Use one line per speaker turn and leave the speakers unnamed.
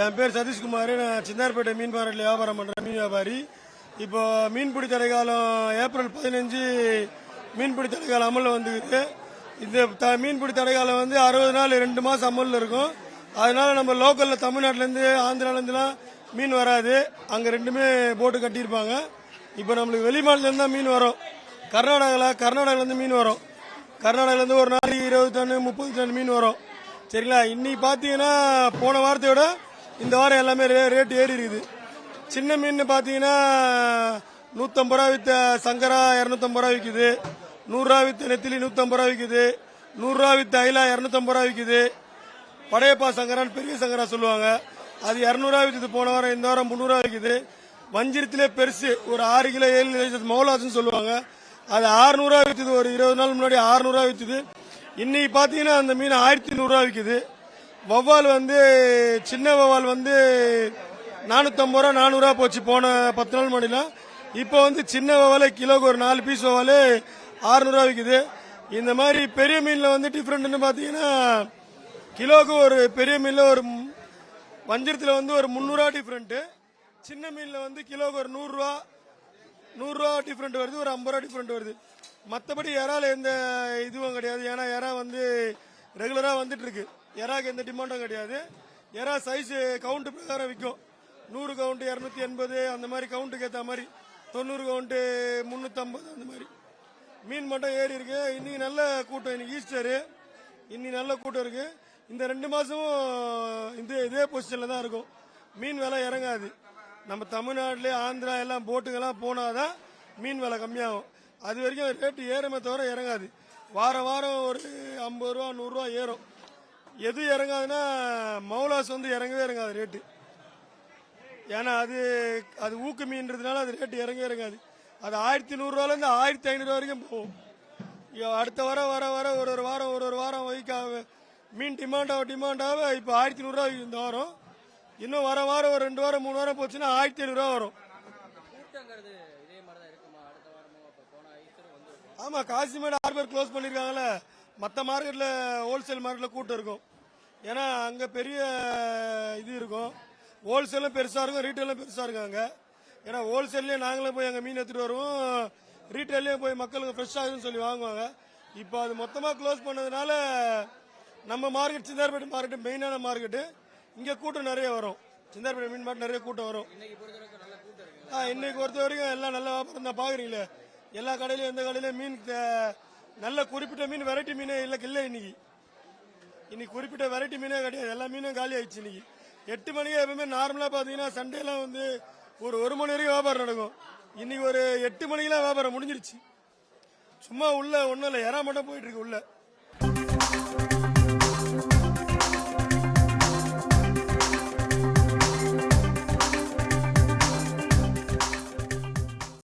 என் பேர் சதீஷ்குமார். நான் சின்னார்பேட்டை மீன் மார்க்கெட்டில் வியாபாரம் பண்ணுறேன், மீன் வியாபாரி. இப்போ மீன்பிடி தடை காலம் ஏப்ரல் 15 மீன்பிடி தடை காலம் அமலில் வந்துக்குது. இந்த மீன்பிடி தடை காலம் வந்து 60 நாள் 2 மாதம் அமலில் இருக்கும். அதனால நம்ம லோக்கலில் தமிழ்நாட்டிலேருந்து ஆந்திராலேருந்துலாம் மீன் வராது. அங்கே ரெண்டுமே போட்டு கட்டியிருப்பாங்க. இப்போ நம்மளுக்கு வெளி மாநிலத்துலேருந்து தான் மீன் வரும். கர்நாடகாவிலேருந்து மீன் வரும். கர்நாடகாவிலேருந்து ஒரு நாளைக்கு 20 டன் 30 டன் மீன் வரும். சரிங்களா? இன்னைக்கு பார்த்தீங்கன்னா போன வாரத்தையோட இந்த வாரம் எல்லாமே ரேட் ஏறி இருக்குது. சின்ன மீன் பார்த்தீங்கன்னா 150 ரூபா வித்த சங்கரா 250 ரூபா விற்குது. 100 ரூபா வித்த நெத்திலி 150 ரூபா விற்குது. 100 ரூபா வித்த ஐலா 250 ரூபா விற்குது. படையப்பா சங்கரான்னு பெரிய சங்கரா சொல்லுவாங்க, அது 200 ரூபா விற்குது. போன வாரம் இந்த வாரம் 300 ரூபா விற்குது. வஞ்சிரத்திலே பெருசு ஒரு 6 கிலோ 7 கிலோ மௌலாசுன்னு சொல்லுவாங்க, அது 600 ரூபா விற்குது. ஒரு 20 நாள் முன்னாடி 600 ரூபா விற்குது. இன்னைக்கு பார்த்தீங்கன்னா அந்த மீன் 1100 ரூபா விற்குது. வவ்வால் வந்து சின்ன வவ்வால் வந்து 450 ரூபா 400 ரூபா போச்சு போன 10 நாள் முன்னாடிலாம். இப்போ வந்து சின்ன வவ்வாலே கிலோக்கு ஒரு 4 பீஸ் வவ்வாலே 600 ரூபா விற்குது. இந்த மாதிரி பெரிய மீனில் வந்து டிஃப்ரெண்ட்னு பார்த்தீங்கன்னா கிலோக்கு ஒரு பெரிய மீனில் ஒரு வஞ்சிரத்தில் வந்து ஒரு 300 ரூபா டிஃப்ரெண்ட்டு. சின்ன மீனில் வந்து கிலோக்கு ஒரு 100 ரூபா டிஃப்ரெண்ட் வருது, ஒரு 50 ரூபா டிஃப்ரெண்ட் வருது. மற்றபடி இறால எந்த இதுவும் கிடையாது. ஏன்னா இறா வந்து ரெகுலராக வந்துட்டு இருக்கு. இறாக்கு எந்த டிமாண்டும் கிடையாது. இறா சைஸ் கவுண்ட் பிரகாரம் விற்கும். 100 கவுண்ட் 280 அந்த மாதிரி கவுண்ட்டுக்கு ஏற்ற மாதிரி, 90 கவுண்ட் 350 அந்த மாதிரி மீன் மட்டும் ஏறி இருக்கு. இன்னைக்கு நல்ல கூட்டம். இன்னைக்கு ஈஸ்டரு, இன்னைக்கு நல்ல கூட்டம் இருக்கு. இந்த 2 மாசமும் இதே பொசிஷன்ல தான் இருக்கும். மீன் விலை இறங்காது. நம்ம தமிழ்நாட்டிலே ஆந்திரா எல்லாம் போட்டுக்கெல்லாம் போனாதான் மீன் விலை கம்மியாகும். அது வரைக்கும் ரேட்டு ஏறுமே தவிர இறங்காது. வாரம் ஒரு 50 ரூபா 100 ரூபா ஏறும். எது இறங்காதுன்னா மௌலாஸ் வந்து இறங்கவே இறங்காது ரேட்டு. ஏன்னா அது ஊக்கு மீன்றதுனால அது ரேட்டு இறங்காது. அது 1100 ரூபாலேருந்து 1500 வரைக்கும் போகும். அடுத்த வர ஒரு வாரம் மீன் டிமாண்டாக இப்போ 1100 ரூபா இந்த வாரம். இன்னும் வர வாரம் ஒரு 2 வாரம் 3 வாரம் போச்சுன்னா 1500 ரூபா வரும். ஆமா, காசிமேடு ஹார்பர் க்ளோஸ் பண்ணிருக்காங்கல்ல. மற்ற மார்க்கெட்ல ஹோல்சேல் மார்க்கெட்ல கூட்டம் இருக்கும். ஏன்னா அங்க பெரிய இது இருக்கும். ஹோல்சேலும் பெருசா இருக்கும், ரீட்டைலும் பெருசா இருக்காங்க. ஏன்னா ஹோல்சேல்லே நாங்களே போய் அங்கே மீன் எடுத்துட்டு வருவோம், ரீட்டைல்லையும் போய் மக்களுக்கு ஃப்ரெஷ் ஆகுதுன்னு சொல்லி வாங்குவாங்க. இப்போ அது மொத்தமாக க்ளோஸ் பண்ணதுனால நம்ம மார்க்கெட் சிந்தார்பேட்டை மார்க்கெட் மெயினான மார்க்கெட்டு. இங்கே கூட்டம் நிறைய வரும். சிந்தார்பேட்டை மீன் மார்க்கெட் நிறைய கூட்டம் வரும். இன்னைக்கு பொறுத்த வரைக்கும் எல்லாம் நல்ல வியாபாரம் தான். பாக்குறீங்களே, எல்லா கடையிலும் எந்த கடையிலும் மீன் நல்ல குறிப்பிட்ட மீன் வெரைட்டி மீனே இல்லை. இன்னைக்கு குறிப்பிட்ட வெரைட்டி மீனே கிடையாது. எல்லா மீனும் காலி ஆயிடுச்சு. இன்னைக்கு 8 மணிக்கு எப்பவுமே நார்மலா பாத்தீங்கன்னா சண்டேலாம் வந்து ஒரு 1 மணி வரைக்கும் வியாபாரம் நடக்கும். இன்னைக்கு ஒரு 8 மணிக்கெல்லாம் வியாபாரம் முடிஞ்சிருச்சு. சும்மா உள்ள ஒன்றும் இல்லை, இறா மட்டும் போயிட்டு இருக்கு உள்ள.